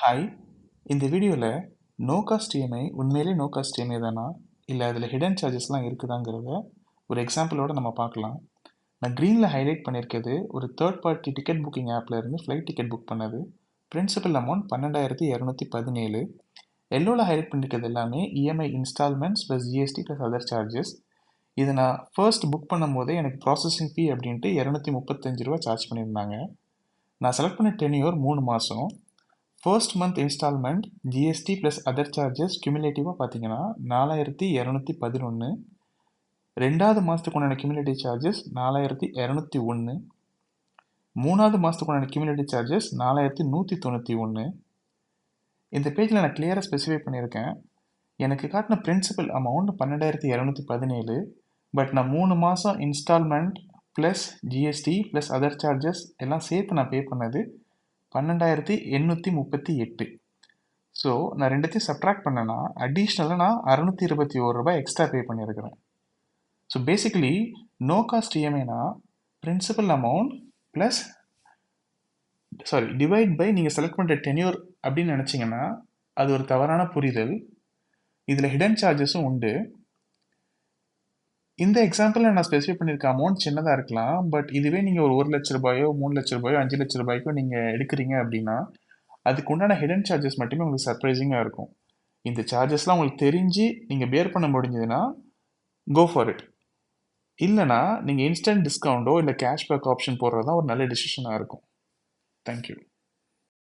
Hi, இந்த வீடியோவில் no cost EMI உண்மையிலே நோ காஸ்ட் இஎம்ஐ தானா இல்லை அதில் ஹிடன் சார்ஜஸ்லாம் இருக்குதாங்கிறத ஒரு எக்ஸாம்பிளோட நம்ம பார்க்கலாம். நான் க்ரீனில் ஹைலைட் பண்ணியிருக்கிறது ஒரு தேர்ட் பார்ட்டி டிக்கெட் புக்கிங் ஆப்பில் இருந்து ஃப்ளைட் டிக்கெட் புக் பண்ணது. Principal amount 12,217. எல்லோவில் ஹைலைட் பண்ணியிருக்கிறது எல்லாமே EMI installments plus GST plus other charges. இதை நான் ஃபர்ஸ்ட் புக் பண்ணும் போதே எனக்கு ப்ராசஸிங் ஃபீ அப்படின்ட்டு $235 சார்ஜ் பண்ணியிருந்தாங்க. நான் செலக்ட் பண்ண டென்யூர் 3 மாதம். First month instalment GST plus other charges கியூமுலேட்டிவாக பார்த்தீங்கன்னா 4,211. ரெண்டாவது மாதத்துக்கு உண்டான கியூமுலேட்டிவ் சார்ஜஸ் 4,201. மூணாவது மாதத்துக்கு உண்டான கியூமுலேட்டிவ் சார்ஜஸ் 4,191. இந்த பேஜில் நான் கிளியராக ஸ்பெசிஃபை பண்ணியிருக்கேன். எனக்கு காட்டின பிரின்சிபல் அமௌண்ட் 12,217. பட் நான் 3 மாதம் installment plus GST plus other charges எல்லாம் சேர்த்து நான் பே பண்ணது 12,838. ஸோ நான் ரெண்டுத்தையும் சப்ட்ராக்ட் பண்ணேன்னா அடிஷ்னலாக நான் $621 எக்ஸ்ட்ரா பே பண்ணியிருக்கிறேன். ஸோ பேசிக்கலி நோ காஸ்ட் இஎம்ஐனா principal amount plus divide by நீங்கள் செலக்ட் பண்ணுற டென்யூர் அப்படின்னு நினச்சிங்கன்னா அது ஒரு தவறான புரிதல். இதில் ஹிடன் சார்ஜஸும் உண்டு. இந்த எக்ஸாம்பிளில் நான் ஸ்பெசிஃபை பண்ணியிருக்க அமௌண்ட் சின்னதாக இருக்கலாம். பட் இதுவே நீங்கள் ஒரு ₹1,00,000 ₹3,00,000 ₹5,00,000 நீங்கள் எடுக்கிறீங்க அப்படின்னா அதுக்கு உண்டான ஹிடன் சார்ஜஸ் மட்டுமே உங்களுக்கு சர்ப்ரைசிங்காக இருக்கும். இந்த சார்ஜஸ்லாம் உங்களுக்கு தெரிஞ்சு நீங்கள் பேர் பண்ண முடிஞ்சதுன்னா கோ ஃபார் இட். இல்லைனா நீங்கள் இன்ஸ்டன்ட் டிஸ்கவுண்ட்டோ இல்லை கேஷ்பேக் ஆப்ஷன் போடுறது தான் ஒரு நல்ல டிசிஷனாக இருக்கும். தேங்க்யூ.